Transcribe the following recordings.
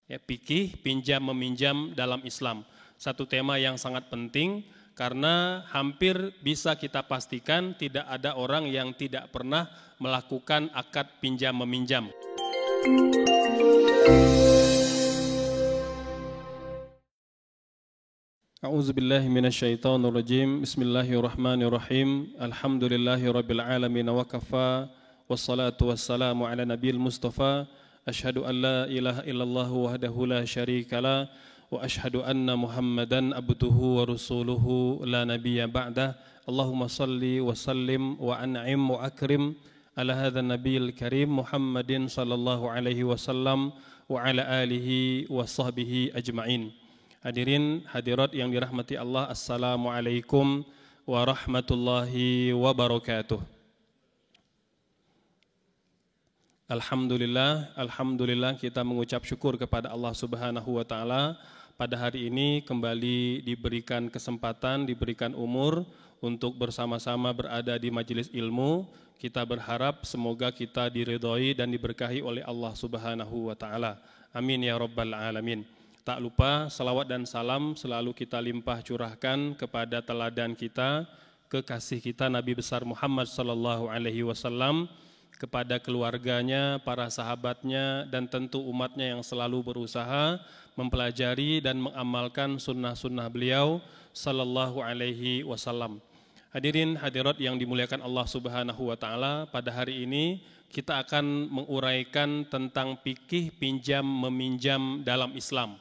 Ya, fikih pinjam meminjam dalam Islam. Satu tema yang sangat penting karena hampir bisa kita pastikan tidak ada orang yang tidak pernah melakukan akad pinjam meminjam. A'udzubillahi minasyaitonirrajim. Bismillahirrahmanirrahim. Alhamdulillahirabbil alamin wa kafa. Wassalatu wassalamu ala nabiyil mustafa. Asyhadu an la ilaha illallah wahdahu la syarikalah wa asyhadu anna Muhammadan abduhu wa rasuluhu la nabiyya ba'dah. Allahumma salli wa sallim wa an'im wa akrim ala hadzal nabiyil karim Muhammadin sallallahu alaihi wasallam wa ala alihi wa sahbihi ajmain. Hadirin hadirat yang dirahmati Allah, assalamualaikum warahmatullahi wabarakatuh. Alhamdulillah kita mengucap syukur kepada Allah Subhanahu wa taala. Pada hari ini kembali diberikan kesempatan, diberikan umur untuk bersama-sama berada di majelis ilmu. Kita berharap semoga kita diridhoi dan diberkahi oleh Allah Subhanahu wa taala. Amin ya rabbal alamin. Tak lupa salawat dan salam selalu kita limpah curahkan kepada teladan kita, kekasih kita Nabi besar Muhammad sallallahu alaihi wasallam, kepada keluarganya, para sahabatnya, dan tentu umatnya yang selalu berusaha mempelajari dan mengamalkan sunnah-sunnah beliau sallallahu alaihi wasallam. Hadirin hadirat yang dimuliakan Allah Subhanahu wa taala, pada hari ini kita akan menguraikan tentang fikih pinjam meminjam dalam Islam.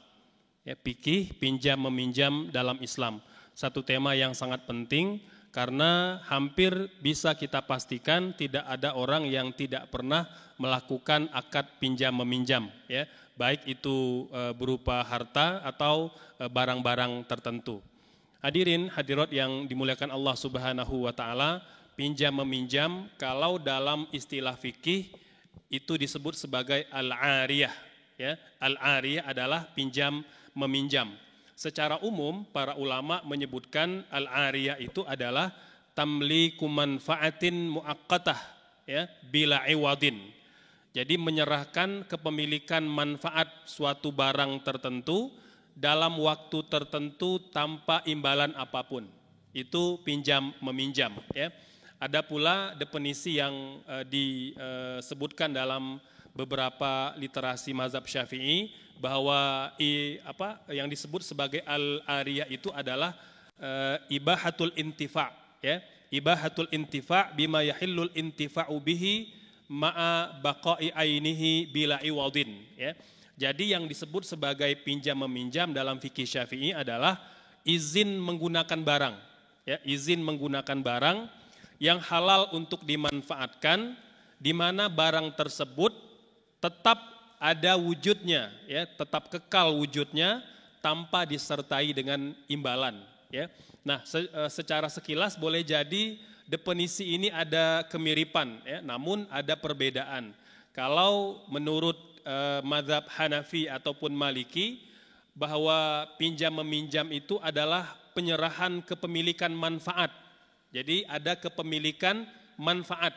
Ya, fikih pinjam meminjam dalam Islam. Satu tema yang sangat penting karena hampir bisa kita pastikan tidak ada orang yang tidak pernah melakukan akad pinjam meminjam, ya, baik itu berupa harta atau barang-barang tertentu. Hadirin hadirat yang dimuliakan Allah Subhanahu wa taala, pinjam meminjam kalau dalam istilah fikih itu disebut sebagai al-ariyah, ya. Al-ariyah adalah pinjam meminjam. Secara umum para ulama menyebutkan al-ariyah itu adalah tamliku manfaatin muaqqatah, ya, bila iwadin. Jadi menyerahkan kepemilikan manfaat suatu barang tertentu dalam waktu tertentu tanpa imbalan apapun. Itu pinjam meminjam, ya. Ada pula definisi yang disebutkan dalam beberapa literasi mazhab Syafi'i bahwa yang disebut sebagai al-ariyah itu adalah ibahatul intifa', ya, ibahatul intifa' bima yahillul intifa'u bihi ma'a baqa'i ainihi bila iwadin, ya. Jadi yang disebut sebagai pinjam meminjam dalam fikih Syafi'i adalah izin menggunakan barang, ya, izin menggunakan barang yang halal untuk dimanfaatkan, di mana barang tersebut tetap ada wujudnya, ya, tetap kekal wujudnya tanpa disertai dengan imbalan, ya. Nah, secara sekilas boleh jadi definisi ini ada kemiripan, ya, namun ada perbedaan. Kalau menurut mazhab Hanafi ataupun Maliki, bahwa pinjam meminjam itu adalah penyerahan kepemilikan manfaat. Jadi ada kepemilikan manfaat.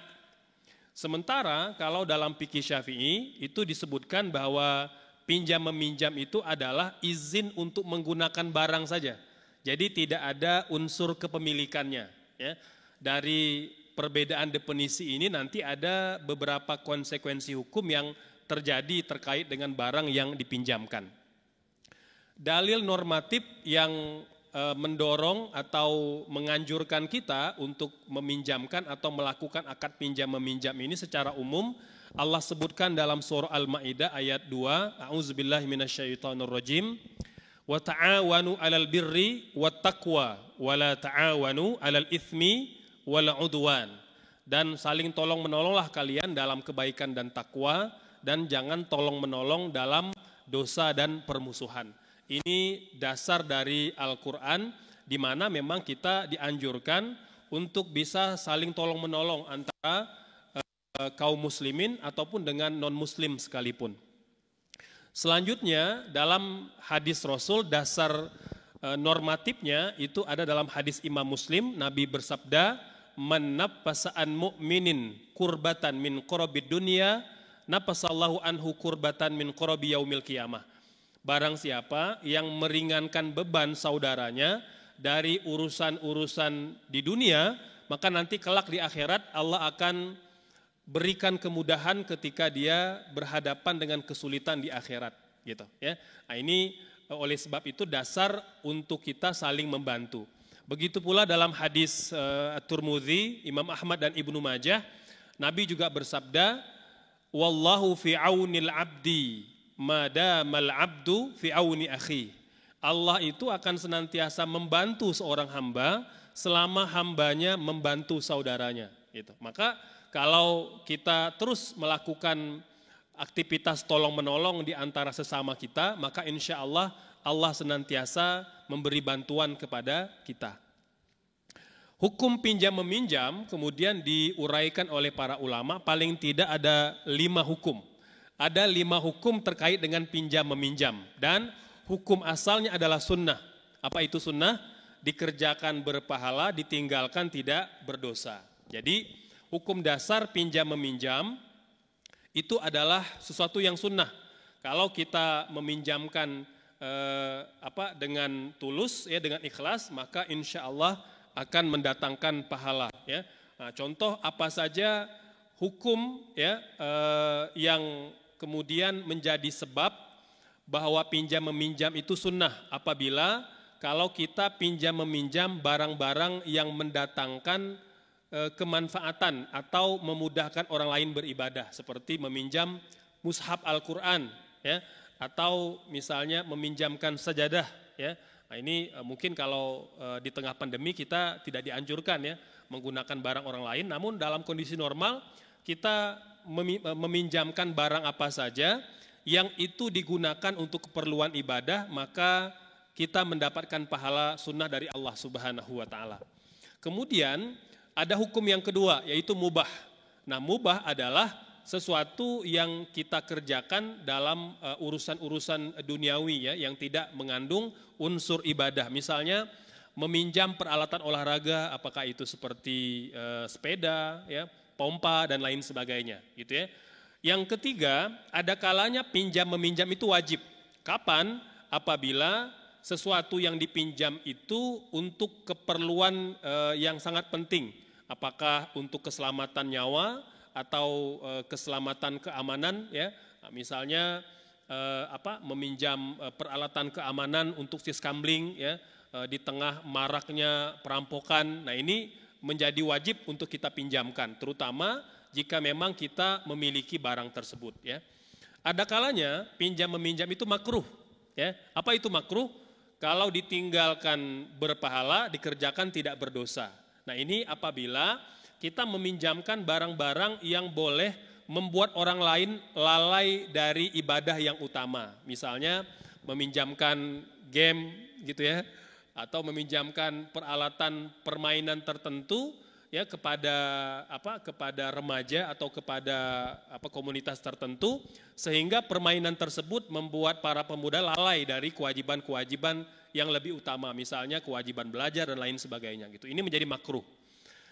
Sementara kalau dalam fikih Syafi'i itu disebutkan bahwa pinjam meminjam itu adalah izin untuk menggunakan barang saja. Jadi tidak ada unsur kepemilikannya, ya. Dari perbedaan definisi ini nanti ada beberapa konsekuensi hukum yang terjadi terkait dengan barang yang dipinjamkan. Dalil normatif yang mendorong atau menganjurkan kita untuk meminjamkan atau melakukan akad pinjam meminjam ini secara umum Allah sebutkan dalam surah Al-Maidah ayat 2, a'udzubillahi minasyaitonirrajim, wa ta'awanu 'alal birri wat taqwa wa la ta'awanu 'alal itsmi wal 'udwan. Dan saling tolong menolonglah kalian dalam kebaikan dan takwa, dan jangan tolong menolong dalam dosa dan permusuhan. Ini dasar dari Al-Quran, di mana memang kita dianjurkan untuk bisa saling tolong menolong antara kaum muslimin ataupun dengan non-muslim sekalipun. Selanjutnya dalam hadis Rasul, dasar normatifnya itu ada dalam hadis Imam Muslim. Nabi bersabda, man naffasa'an mu'minin kurbatan min qurabid dunya nafasallahu anhu kurbatan min qurabi yaumil qiyamah. barang siapa yang meringankan beban saudaranya dari urusan-urusan di dunia, maka nanti kelak di akhirat Allah akan berikan kemudahan ketika dia berhadapan dengan kesulitan di akhirat, gitu ya. Nah, ini oleh sebab itu dasar untuk kita saling membantu. Begitu pula dalam hadis At-Tirmidzi, Imam Ahmad dan Ibnu Majah, Nabi juga bersabda, "Wallahu fi aunil abdi, madamal abdu fi auni akhi." Allah itu akan senantiasa membantu seorang hamba selama hambanya membantu saudaranya. Gitu. Maka kalau kita terus melakukan aktivitas tolong-menolong di antara sesama kita, maka insya Allah Allah senantiasa memberi bantuan kepada kita. Hukum pinjam-meminjam kemudian diuraikan oleh para ulama, paling tidak ada 5 hukum. Ada 5 hukum terkait dengan pinjam-meminjam dan hukum asalnya adalah sunnah. Apa itu sunnah? Dikerjakan berpahala, ditinggalkan tidak berdosa. Jadi hukum dasar pinjam-meminjam itu adalah sesuatu yang sunnah. Kalau kita meminjamkan dengan tulus, ya, dengan ikhlas, maka insya Allah akan mendatangkan pahala. Ya. Nah, contoh apa saja hukum, ya, yang kemudian menjadi sebab bahwa pinjam-meminjam itu sunnah apabila kalau kita pinjam-meminjam barang-barang yang mendatangkan kemanfaatan atau memudahkan orang lain beribadah, seperti meminjam mushaf Al-Quran, ya, atau misalnya meminjamkan sajadah. Ya. Nah, ini mungkin kalau di tengah pandemi kita tidak dianjurkan, ya, menggunakan barang orang lain, namun dalam kondisi normal kita meminjamkan barang apa saja yang itu digunakan untuk keperluan ibadah, maka kita mendapatkan pahala sunnah dari Allah Subhanahu wa Ta'ala. Kemudian ada hukum yang kedua, yaitu mubah. Nah, mubah adalah sesuatu yang kita kerjakan dalam urusan-urusan duniawi, ya, yang tidak mengandung unsur ibadah. Misalnya meminjam peralatan olahraga, apakah itu seperti sepeda, ya, pompa dan lain sebagainya, gitu ya. Yang ketiga, ada kalanya pinjam-meminjam itu wajib. Kapan? Apabila sesuatu yang dipinjam itu untuk keperluan yang sangat penting. Apakah untuk keselamatan nyawa atau keselamatan keamanan, ya. Nah, misalnya meminjam peralatan keamanan untuk siskambling, ya, di tengah maraknya perampokan. Nah, ini menjadi wajib untuk kita pinjamkan, terutama jika memang kita memiliki barang tersebut, ya. Ada kalanya pinjam-meminjam itu makruh, ya. Apa itu makruh? Kalau ditinggalkan berpahala, dikerjakan tidak berdosa. Nah, ini apabila kita meminjamkan barang-barang yang boleh membuat orang lain lalai dari ibadah yang utama. Misalnya meminjamkan game, gitu ya, atau meminjamkan peralatan permainan tertentu, ya, kepada remaja atau kepada komunitas tertentu, sehingga permainan tersebut membuat para pemuda lalai dari kewajiban-kewajiban yang lebih utama, misalnya kewajiban belajar dan lain sebagainya, gitu. Ini menjadi makruh.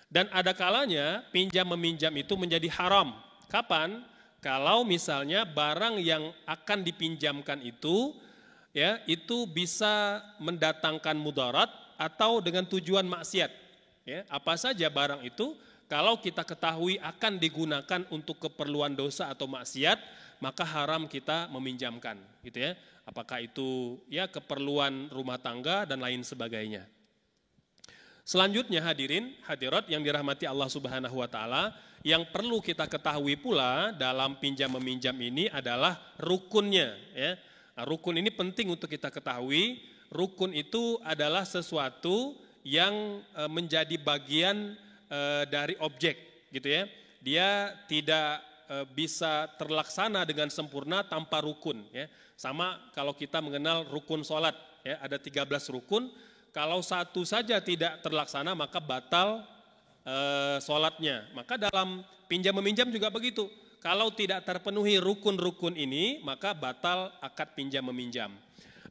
Dan ada kalanya pinjam-meminjam itu menjadi haram. Kapan? Kalau misalnya barang yang akan dipinjamkan itu, ya, itu bisa mendatangkan mudarat atau dengan tujuan maksiat. Ya, apa saja barang itu, kalau kita ketahui akan digunakan untuk keperluan dosa atau maksiat, maka haram kita meminjamkan, gitu ya. Apakah itu, ya, keperluan rumah tangga dan lain sebagainya. Selanjutnya hadirin, hadirat yang dirahmati Allah Subhanahu wa Ta'ala, yang perlu kita ketahui pula dalam pinjam-meminjam ini adalah rukunnya, ya. Nah, rukun ini penting untuk kita ketahui. Rukun itu adalah sesuatu yang menjadi bagian dari objek, gitu ya. Dia tidak bisa terlaksana dengan sempurna tanpa rukun, ya. Sama kalau kita mengenal rukun sholat, ya, ada 13 rukun. Kalau satu saja tidak terlaksana maka batal sholatnya. Maka dalam pinjam-meminjam juga begitu. Kalau tidak terpenuhi rukun-rukun ini maka batal akad pinjam-meminjam.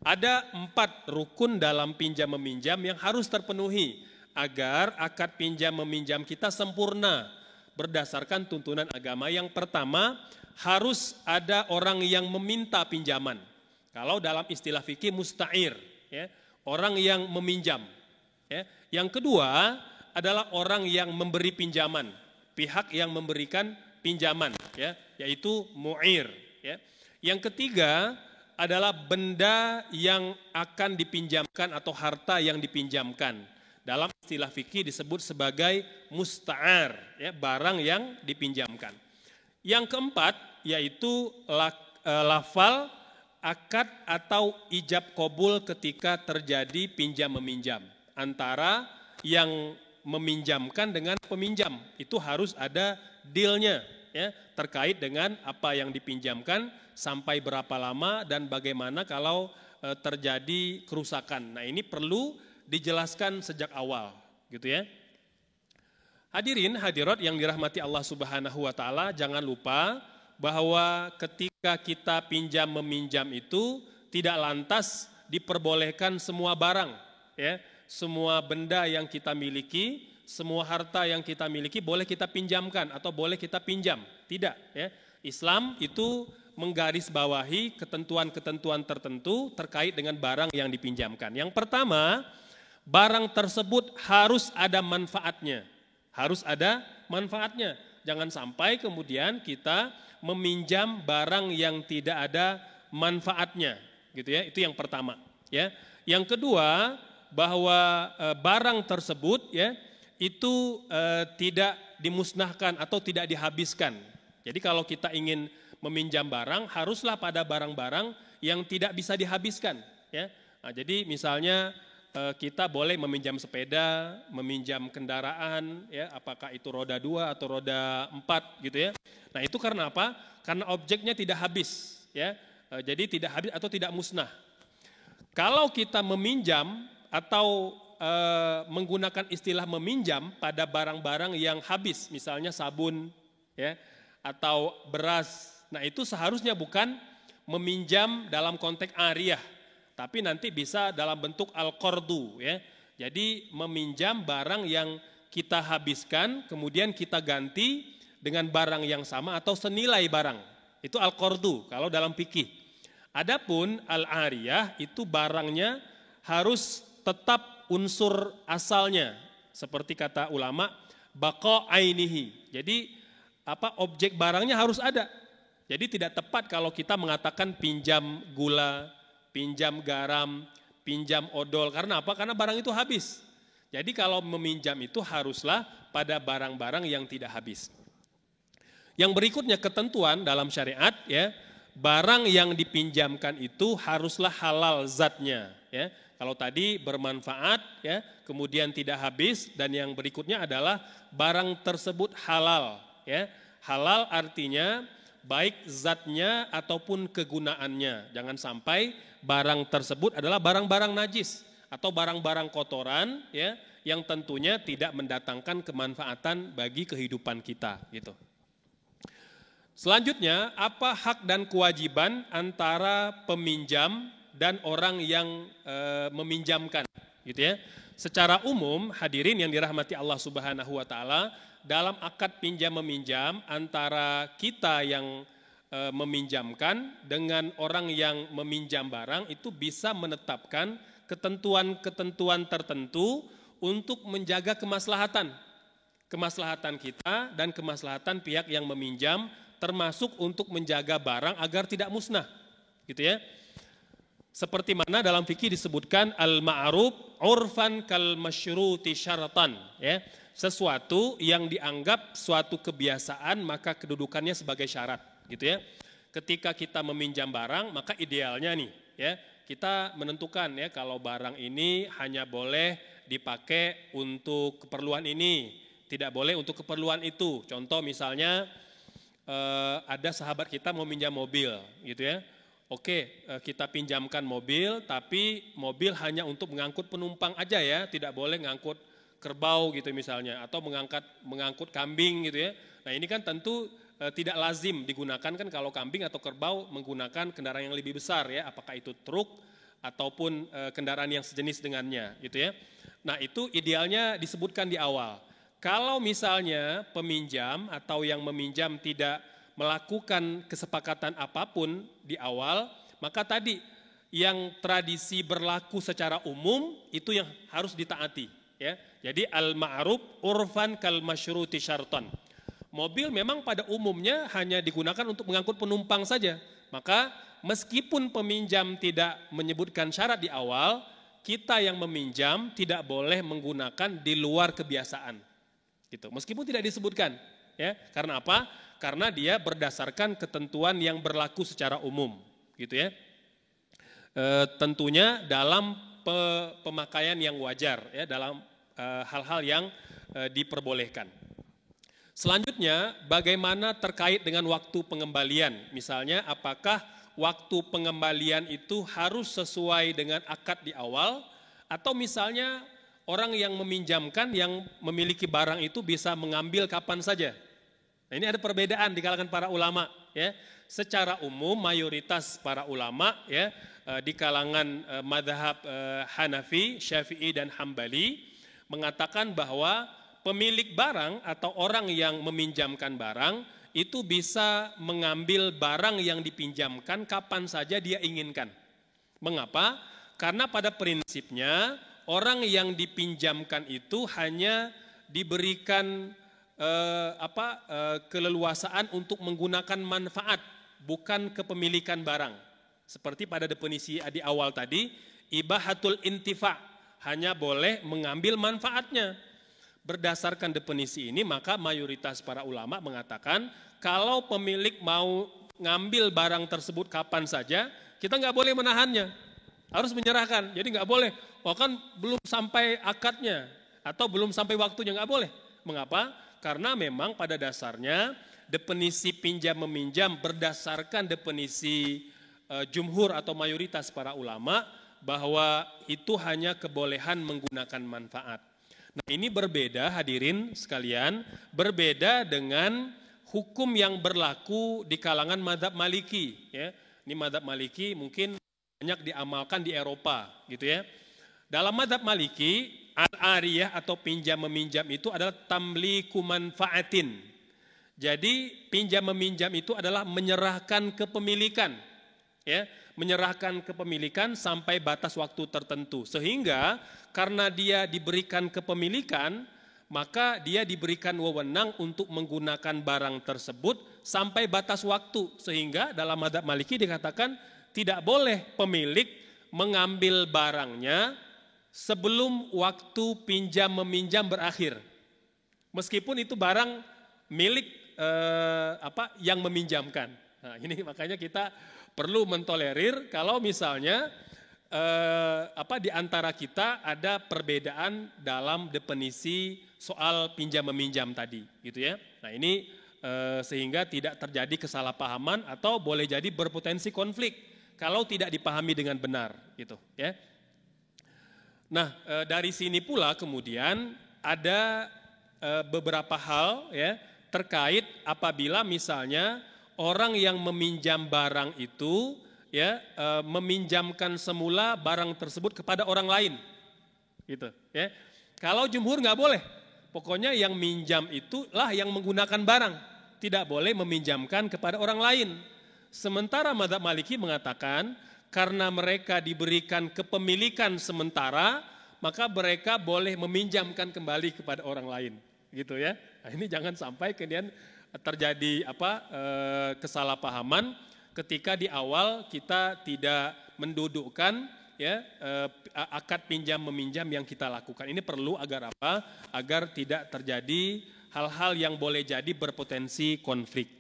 Ada 4 rukun dalam pinjam-meminjam yang harus terpenuhi agar akad pinjam-meminjam kita sempurna berdasarkan tuntunan agama. Yang pertama, harus ada orang yang meminta pinjaman. Kalau dalam istilah fikih musta'ir, ya, orang yang meminjam. Ya. Yang kedua adalah orang yang memberi pinjaman, pihak yang memberikan pinjaman, ya, yaitu mu'ir. Ya. Yang ketiga adalah benda yang akan dipinjamkan atau harta yang dipinjamkan. Dalam istilah fikih disebut sebagai musta'ar, ya, barang yang dipinjamkan. Yang keempat yaitu lafal, akad atau ijab kabul ketika terjadi pinjam meminjam antara yang meminjamkan dengan peminjam. Itu harus ada dealnya, ya, terkait dengan apa yang dipinjamkan, sampai berapa lama dan bagaimana kalau terjadi kerusakan. Nah, ini perlu dijelaskan sejak awal, gitu ya. Hadirin hadirat yang dirahmati Allah Subhanahu wa taala, jangan lupa bahwa ketika kita pinjam meminjam itu tidak lantas diperbolehkan semua barang, ya. Semua benda yang kita miliki, semua harta yang kita miliki boleh kita pinjamkan atau boleh kita pinjam. Tidak, ya. Islam itu menggarisbawahi ketentuan-ketentuan tertentu terkait dengan barang yang dipinjamkan. Yang pertama, barang tersebut harus ada manfaatnya. Harus ada manfaatnya. Jangan sampai kemudian kita meminjam barang yang tidak ada manfaatnya, gitu ya. Itu yang pertama, ya. Yang kedua, bahwa barang tersebut, ya, itu tidak dimusnahkan atau tidak dihabiskan. Jadi kalau kita ingin meminjam barang, haruslah pada barang-barang yang tidak bisa dihabiskan, ya. Nah, jadi misalnya kita boleh meminjam sepeda, meminjam kendaraan, ya, apakah itu roda 2 atau roda 4, gitu ya. Nah, itu karena apa? Karena objeknya tidak habis, ya. Jadi tidak habis atau tidak musnah. Kalau kita meminjam atau menggunakan istilah meminjam pada barang-barang yang habis, misalnya sabun, ya, atau beras. Nah, itu seharusnya bukan meminjam dalam konteks ariyah, tapi nanti bisa dalam bentuk al-qardu, ya. Jadi meminjam barang yang kita habiskan, kemudian kita ganti dengan barang yang sama atau senilai barang. Itu al-qardu kalau dalam fikih. Adapun al-ariyah itu barangnya harus tetap unsur asalnya. Seperti kata ulama, baqa ainihi. Jadi objek barangnya harus ada. Jadi tidak tepat kalau kita mengatakan pinjam gula, pinjam garam, pinjam odol. Karena apa? Karena barang itu habis. Jadi kalau meminjam itu haruslah pada barang-barang yang tidak habis. Yang berikutnya ketentuan dalam syariat, ya, barang yang dipinjamkan itu haruslah halal zatnya, ya. Kalau tadi bermanfaat, ya, kemudian tidak habis, dan yang berikutnya adalah barang tersebut halal, ya. Halal artinya baik zatnya ataupun kegunaannya. Jangan sampai barang tersebut adalah barang-barang najis atau barang-barang kotoran, ya, yang tentunya tidak mendatangkan kemanfaatan bagi kehidupan kita, gitu. Selanjutnya, apa hak dan kewajiban antara peminjam dan orang yang meminjamkan, gitu ya. Secara umum, hadirin yang dirahmati Allah Subhanahu wa taala, dalam akad pinjam meminjam antara kita yang meminjamkan dengan orang yang meminjam barang itu bisa menetapkan ketentuan-ketentuan tertentu untuk menjaga kemaslahatan kita dan kemaslahatan pihak yang meminjam, termasuk untuk menjaga barang agar tidak musnah, gitu ya. Seperti mana dalam fikih disebutkan al-ma'ruf urfan kal masyruti syaratan, ya. Sesuatu yang dianggap suatu kebiasaan maka kedudukannya sebagai syarat, gitu ya. Ketika kita meminjam barang, maka idealnya nih, ya, kita menentukan, ya, kalau barang ini hanya boleh dipakai untuk keperluan ini, tidak boleh untuk keperluan itu. Contoh misalnya ada sahabat kita mau minjam mobil, gitu ya. Oke, kita pinjamkan mobil, tapi mobil hanya untuk mengangkut penumpang aja, ya, tidak boleh ngangkut kerbau gitu misalnya, atau mengangkut kambing, gitu ya. Nah, ini kan tentu tidak lazim digunakan kan kalau kambing atau kerbau menggunakan kendaraan yang lebih besar, ya, apakah itu truk ataupun kendaraan yang sejenis dengannya, gitu ya. Nah, itu idealnya disebutkan di awal. Kalau misalnya peminjam atau yang meminjam tidak melakukan kesepakatan apapun di awal, maka tadi yang tradisi berlaku secara umum itu yang harus ditaati, ya. Jadi al-ma'ruf urfan kal masyruti syartan. Mobil memang pada umumnya hanya digunakan untuk mengangkut penumpang saja. Maka meskipun peminjam tidak menyebutkan syarat di awal, kita yang meminjam tidak boleh menggunakan di luar kebiasaan. Gitu. Meskipun tidak disebutkan, ya. Karena apa? Karena dia berdasarkan ketentuan yang berlaku secara umum, gitu ya. Tentunya dalam pemakaian yang wajar, ya, dalam hal-hal yang diperbolehkan. Selanjutnya, bagaimana terkait dengan waktu pengembalian? Misalnya, apakah waktu pengembalian itu harus sesuai dengan akad di awal, atau misalnya orang yang meminjamkan, yang memiliki barang itu bisa mengambil kapan saja? Nah, ini ada perbedaan di kalangan para ulama, ya. Secara umum mayoritas para ulama, ya, di kalangan mazhab Hanafi, Syafi'i dan Hambali mengatakan bahwa pemilik barang atau orang yang meminjamkan barang itu bisa mengambil barang yang dipinjamkan kapan saja dia inginkan. Mengapa? Karena pada prinsipnya orang yang dipinjamkan itu hanya diberikan keleluasaan untuk menggunakan manfaat, bukan kepemilikan barang. Seperti pada definisi di awal tadi, ibahatul intifa, hanya boleh mengambil manfaatnya. Berdasarkan definisi ini, maka mayoritas para ulama mengatakan kalau pemilik mau ngambil barang tersebut kapan saja, kita nggak boleh menahannya, harus menyerahkan. Jadi nggak boleh, kan belum sampai akadnya atau belum sampai waktunya, nggak boleh. Mengapa? Karena memang pada dasarnya definisi pinjam meminjam berdasarkan definisi jumhur atau mayoritas para ulama bahwa itu hanya kebolehan menggunakan manfaat. Nah, ini berbeda hadirin sekalian, berbeda dengan hukum yang berlaku di kalangan mazhab Maliki, ya. Ini mazhab Maliki mungkin banyak diamalkan di Eropa, gitu ya. Dalam mazhab Maliki, al-ariyah atau pinjam meminjam itu adalah tamliku manfaatin. Jadi pinjam meminjam itu adalah menyerahkan kepemilikan, ya. Menyerahkan kepemilikan sampai batas waktu tertentu. Sehingga karena dia diberikan kepemilikan, maka dia diberikan wewenang untuk menggunakan barang tersebut sampai batas waktu. Sehingga dalam mazhab Maliki dikatakan tidak boleh pemilik mengambil barangnya sebelum waktu pinjam meminjam berakhir. Meskipun itu barang milik yang meminjamkan. Nah, ini makanya kita perlu mentolerir kalau misalnya di antara kita ada perbedaan dalam definisi soal pinjam meminjam tadi, gitu ya. Nah, ini sehingga tidak terjadi kesalahpahaman atau boleh jadi berpotensi konflik kalau tidak dipahami dengan benar, gitu ya. Nah, dari sini pula kemudian ada beberapa hal, ya, terkait apabila misalnya orang yang meminjam barang itu, ya, meminjamkan semula barang tersebut kepada orang lain, gitu ya. Kalau jumhur nggak boleh, pokoknya yang minjam itulah yang menggunakan barang, tidak boleh meminjamkan kepada orang lain. Sementara mazhab Maliki mengatakan karena mereka diberikan kepemilikan sementara, maka mereka boleh meminjamkan kembali kepada orang lain, gitu ya. Nah, ini jangan sampai kemudian terjadi kesalahpahaman ketika di awal kita tidak mendudukkan, ya, akad pinjam meminjam yang kita lakukan. Ini perlu agar apa? Agar tidak terjadi hal-hal yang boleh jadi berpotensi konflik.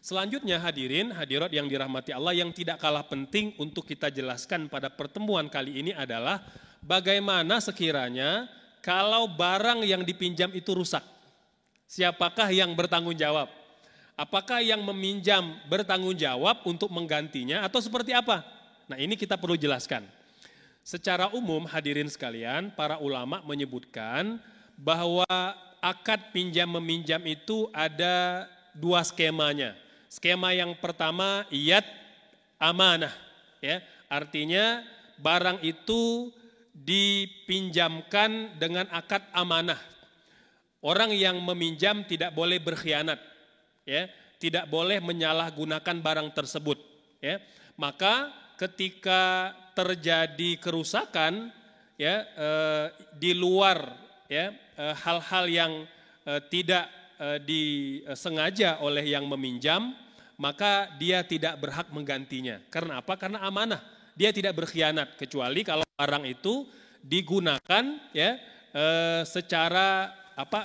Selanjutnya hadirin hadirat yang dirahmati Allah, yang tidak kalah penting untuk kita jelaskan pada pertemuan kali ini adalah bagaimana sekiranya kalau barang yang dipinjam itu rusak. Siapakah yang bertanggung jawab? Apakah yang meminjam bertanggung jawab untuk menggantinya atau seperti apa? Nah, ini kita perlu jelaskan. Secara umum hadirin sekalian, para ulama menyebutkan bahwa akad pinjam meminjam itu ada dua skemanya. Skema yang pertama iyad amanah, ya. Artinya barang itu dipinjamkan dengan akad amanah. Orang yang meminjam tidak boleh berkhianat, ya, tidak boleh menyalahgunakan barang tersebut, ya. Maka ketika terjadi kerusakan ya di luar ya hal-hal yang tidak disengaja oleh yang meminjam, maka dia tidak berhak menggantinya. Karena apa? Karena amanah. Dia tidak berkhianat kecuali kalau barang itu digunakan ya secara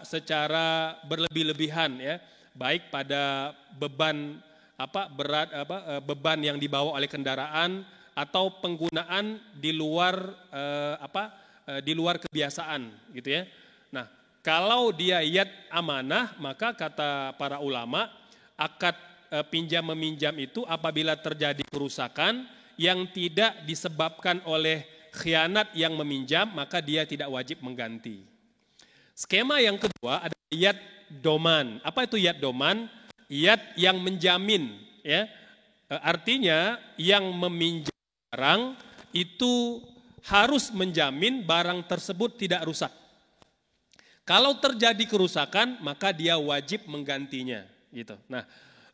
secara berlebih-lebihan ya, baik pada beban beban yang dibawa oleh kendaraan atau penggunaan di luar di luar kebiasaan gitu ya. Nah, kalau dia yad amanah, maka kata para ulama akad pinjam meminjam itu apabila terjadi kerusakan yang tidak disebabkan oleh khianat yang meminjam, maka dia tidak wajib mengganti. Skema yang kedua ada yad doman. Apa itu yad doman? Yad yang menjamin ya. Artinya yang meminjam barang itu harus menjamin barang tersebut tidak rusak. Kalau terjadi kerusakan, maka dia wajib menggantinya gitu. Nah,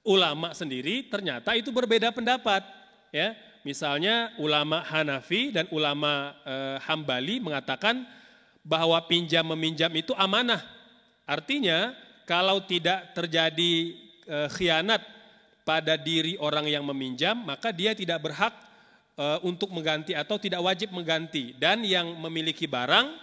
ulama sendiri ternyata itu berbeda pendapat ya. Misalnya ulama Hanafi dan ulama Hambali mengatakan bahwa pinjam meminjam itu amanah. Artinya kalau tidak terjadi khianat pada diri orang yang meminjam, maka dia tidak berhak untuk mengganti atau tidak wajib mengganti. Dan yang memiliki barang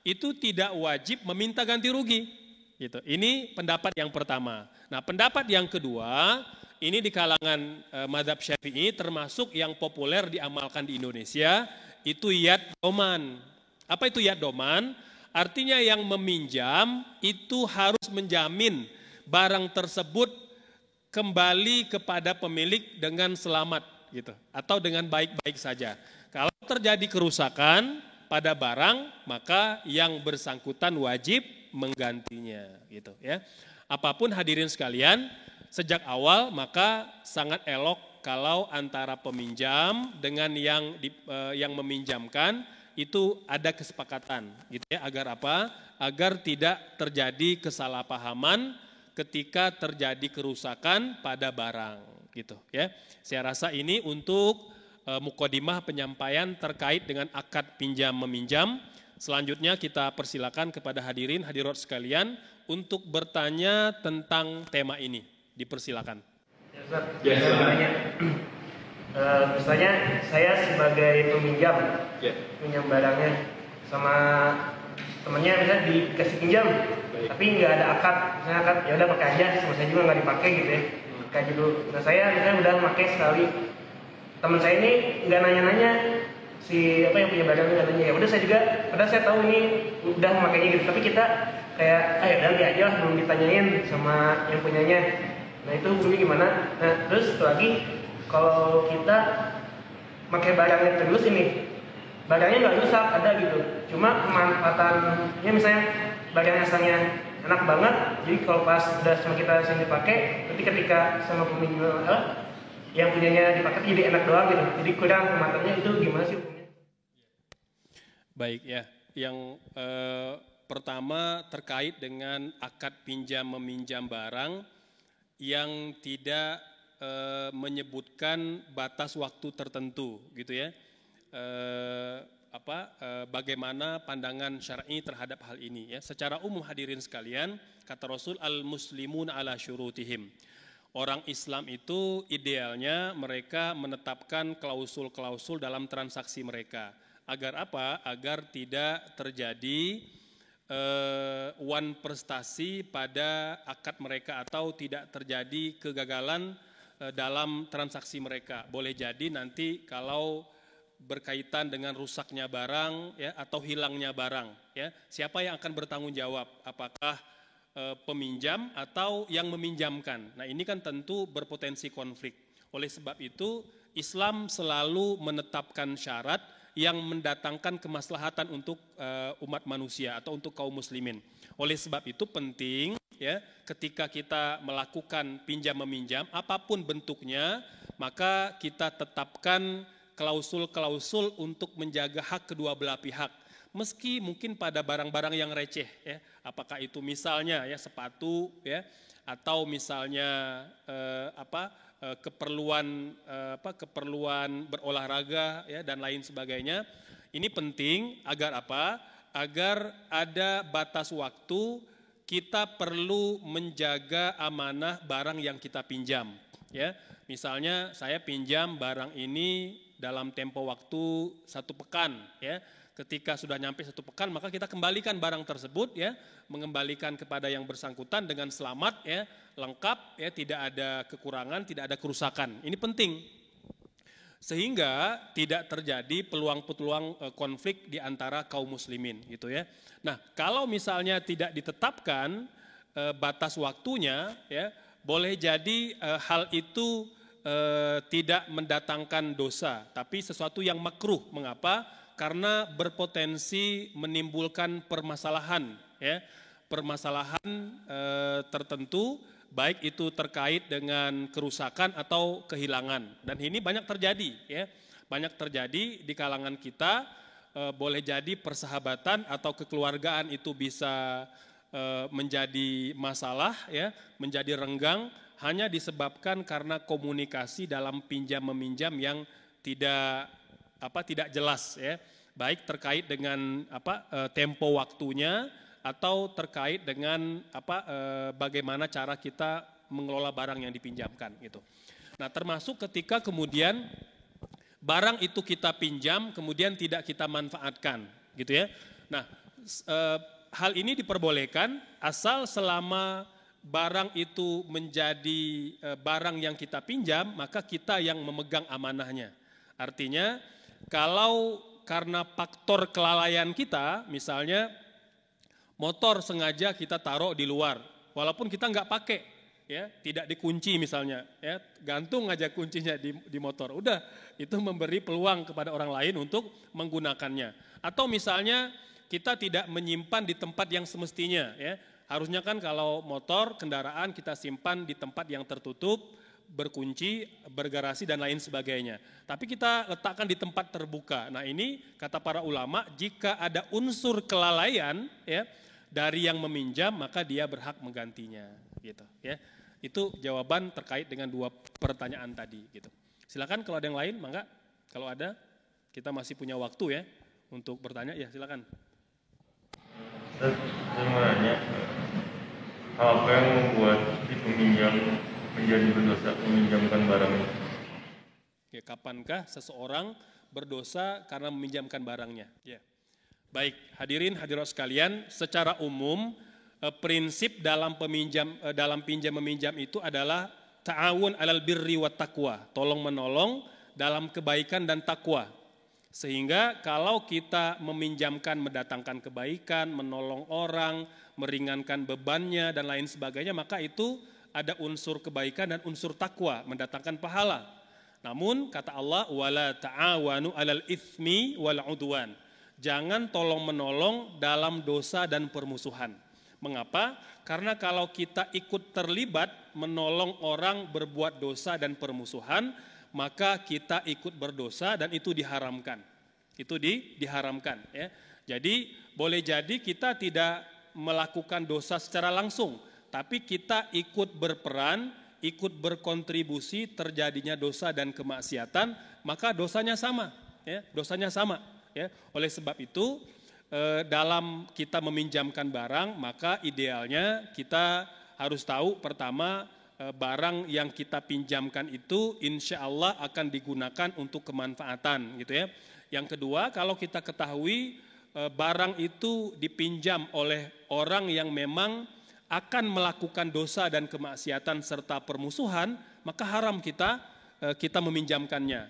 itu tidak wajib meminta ganti rugi. Gitu. Ini pendapat yang pertama. Nah, pendapat yang kedua, ini di kalangan mazhab Syafi'i termasuk yang populer diamalkan di Indonesia, itu yad doman. Apa itu yad doman? Artinya yang meminjam itu harus menjamin barang tersebut kembali kepada pemilik dengan selamat gitu, atau dengan baik-baik saja. Kalau terjadi kerusakan pada barang, maka yang bersangkutan wajib menggantinya gitu ya. Apapun hadirin sekalian, sejak awal maka sangat elok kalau antara peminjam dengan yang meminjamkan itu ada kesepakatan gitu ya, agar apa? Agar tidak terjadi kesalahpahaman ketika terjadi kerusakan pada barang gitu ya. Saya rasa ini untuk mukodimah penyampaian terkait dengan akad pinjam meminjam. Selanjutnya kita persilakan kepada hadirin hadirat sekalian untuk bertanya tentang tema ini. Dipersilakan. Ya, Ustaz. Saya mau tanya. Misalnya saya sebagai peminjam, pinjam barangnya sama temennya, misalnya dikasih pinjam, tapi nggak ada akad, misalnya akad ya udah pakai aja, sama saya juga nggak dipakai gitu ya, kayak gitu. Nah saya misalnya udah pakai sekali, teman saya ini nggak nanya-nanya, si apa yang punya barang nggak nanya, ya udah saya juga, padahal saya tahu ini udah makainya gitu, tapi kita kayak nanti aja lah, belum ditanyain sama yang punyanya. Nah itu hukumnya gimana? Nah terus lagi kalau kita pakai barangnya terus ini, barangnya nggak rusak ada gitu, cuma pemanfaatannya misalnya barang asalnya enak banget, jadi kalau pas udah sama kita sering dipakai, nanti ketika sama peminjam yang punyanya dipakai jadi enak doang gitu, jadi kurang pemanfaatannya. Itu gimana sih hukumnya? Baik ya, yang pertama terkait dengan akad pinjam meminjam barang yang tidak menyebutkan batas waktu tertentu gitu ya. Bagaimana pandangan syar'i terhadap hal ini ya. Secara umum hadirin sekalian, kata Rasul, al-muslimun ala syurutihim. Orang Islam itu idealnya mereka menetapkan klausul-klausul dalam transaksi mereka. Agar apa? Agar tidak terjadi wan prestasi pada akad mereka atau tidak terjadi kegagalan dalam transaksi mereka. Boleh jadi nanti kalau berkaitan dengan rusaknya barang ya, atau hilangnya barang ya, siapa yang akan bertanggung jawab? Apakah peminjam atau yang meminjamkan? Nah ini kan tentu berpotensi konflik. Oleh sebab itu Islam selalu menetapkan syarat yang mendatangkan kemaslahatan untuk umat manusia atau untuk kaum muslimin. Oleh sebab itu penting ya, ketika kita melakukan pinjam meminjam apapun bentuknya, maka kita tetapkan klausul-klausul untuk menjaga hak kedua belah pihak. Meski mungkin pada barang-barang yang receh ya, apakah itu misalnya ya sepatu ya, atau misalnya keperluan berolahraga ya dan lain sebagainya. Ini penting agar apa? Agar ada batas waktu kita perlu menjaga amanah barang yang kita pinjam ya. Misalnya saya pinjam barang ini dalam tempo waktu 1 pekan ya. Ketika sudah nyampe 1 pekan maka kita kembalikan barang tersebut ya, mengembalikan kepada yang bersangkutan dengan selamat ya, lengkap ya, tidak ada kekurangan, tidak ada kerusakan. Ini penting. Sehingga tidak terjadi peluang-peluang konflik di antara kaum muslimin gitu ya. Nah, kalau misalnya tidak ditetapkan batas waktunya ya, boleh jadi hal itu tidak mendatangkan dosa, tapi sesuatu yang makruh. Mengapa? Karena berpotensi menimbulkan permasalahan ya, permasalahan tertentu, baik itu terkait dengan kerusakan atau kehilangan. Dan ini banyak terjadi ya, banyak terjadi di kalangan kita. Boleh jadi persahabatan atau kekeluargaan itu bisa menjadi masalah ya, menjadi renggang hanya disebabkan karena komunikasi dalam pinjam meminjam yang tidak jelas ya, baik terkait dengan tempo waktunya atau terkait dengan bagaimana cara kita mengelola barang yang dipinjamkan gitu. Nah, termasuk ketika kemudian barang itu kita pinjam kemudian tidak kita manfaatkan gitu ya. Nah, hal ini diperbolehkan asal selama barang itu menjadi barang yang kita pinjam, maka kita yang memegang amanahnya. Artinya kalau karena faktor kelalaian kita, misalnya motor sengaja kita taruh di luar, walaupun kita nggak pakai, ya tidak dikunci misalnya, ya gantung aja kuncinya di motor, udah itu memberi peluang kepada orang lain untuk menggunakannya. Atau misalnya kita tidak menyimpan di tempat yang semestinya, ya harusnya kan kalau motor kendaraan kita simpan di tempat yang tertutup, berkunci, bergarasi dan lain sebagainya. Tapi kita letakkan di tempat terbuka. Nah ini kata para ulama, jika ada unsur kelalaian ya dari yang meminjam maka dia berhak menggantinya. Gitu ya. Itu jawaban terkait dengan 2 pertanyaan tadi. Gitu. Silakan kalau ada yang lain, mangga. Kalau ada, kita masih punya waktu ya untuk bertanya. Ya silakan. Saya mau nanya, apa yang membuat si peminjam menjadi berdosa meminjamkan barang itu? Ya, kapankah seseorang berdosa karena meminjamkan barangnya? Ya. Baik, hadirin hadirat sekalian, secara umum prinsip dalam pinjam meminjam itu adalah ta'awun 'alal birri wat taqwa, tolong menolong dalam kebaikan dan takwa. Sehingga kalau kita meminjamkan mendatangkan kebaikan, menolong orang, meringankan bebannya dan lain sebagainya, maka itu ada unsur kebaikan dan unsur takwa, mendatangkan pahala. Namun kata Allah, wala ta'awanu 'alal itsmi wal 'udwan. Jangan tolong menolong dalam dosa dan permusuhan. Mengapa? Karena kalau kita ikut terlibat menolong orang berbuat dosa dan permusuhan, maka kita ikut berdosa dan itu diharamkan. Itu diharamkan ya. Jadi boleh jadi kita tidak melakukan dosa secara langsung, tapi kita ikut berperan, ikut berkontribusi terjadinya dosa dan kemaksiatan, maka dosanya sama ya, dosanya sama ya. Oleh sebab itu dalam kita meminjamkan barang, maka idealnya kita harus tahu pertama barang yang kita pinjamkan itu insya Allah akan digunakan untuk kemanfaatan gitu ya. Yang kedua, kalau kita ketahui barang itu dipinjam oleh orang yang memang akan melakukan dosa dan kemaksiatan serta permusuhan, maka haram kita meminjamkannya.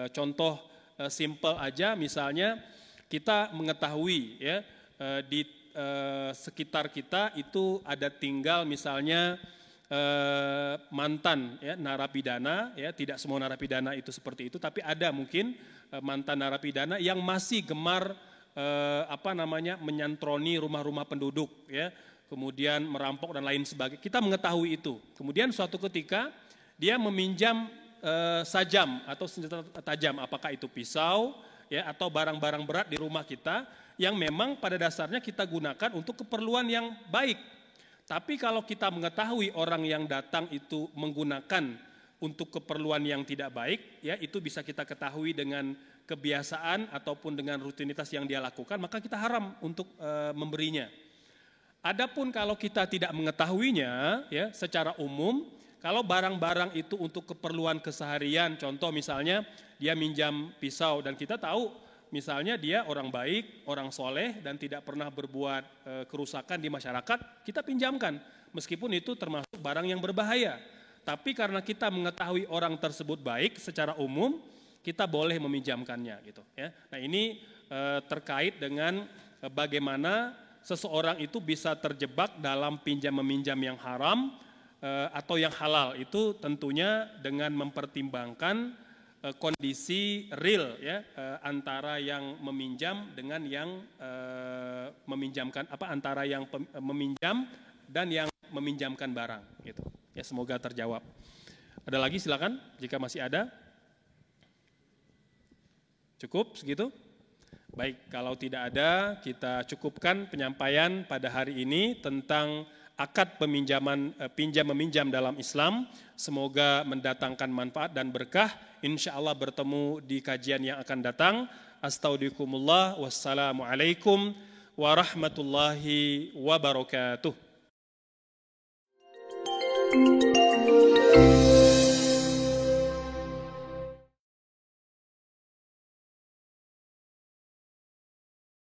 Contoh simple aja, misalnya kita mengetahui ya di sekitar kita itu ada tinggal misalnya mantan ya narapidana ya, tidak semua narapidana itu seperti itu, tapi ada mungkin mantan narapidana yang masih gemar menyantroni rumah-rumah penduduk ya, kemudian merampok dan lain sebagainya. Kita mengetahui itu. Kemudian suatu ketika dia meminjam sajam atau senjata tajam, apakah itu pisau ya atau barang-barang berat di rumah kita yang memang pada dasarnya kita gunakan untuk keperluan yang baik. Tapi kalau kita mengetahui orang yang datang itu menggunakan untuk keperluan yang tidak baik, ya itu bisa kita ketahui dengan kebiasaan ataupun dengan rutinitas yang dia lakukan, maka kita haram untuk memberinya. Adapun kalau kita tidak mengetahuinya, ya secara umum, kalau barang-barang itu untuk keperluan keseharian, contoh misalnya dia minjam pisau dan kita tahu misalnya dia orang baik, orang soleh dan tidak pernah berbuat kerusakan di masyarakat, kita pinjamkan. Meskipun itu termasuk barang yang berbahaya. Tapi karena kita mengetahui orang tersebut baik secara umum, kita boleh meminjamkannya gitu ya. Nah, ini terkait dengan bagaimana seseorang itu bisa terjebak dalam pinjam-meminjam yang haram atau yang halal. Itu tentunya dengan mempertimbangkan kondisi real ya antara yang meminjam dengan yang meminjamkan antara yang meminjam dan yang meminjamkan barang gitu. Ya, semoga terjawab. Ada lagi silakan jika masih ada. Cukup segitu? Baik, kalau tidak ada kita cukupkan penyampaian pada hari ini tentang akad pinjam-meminjam dalam Islam. Semoga mendatangkan manfaat dan berkah. Insya Allah bertemu di kajian yang akan datang. Astagfirullah. Wassalamualaikum warahmatullahi wabarakatuh.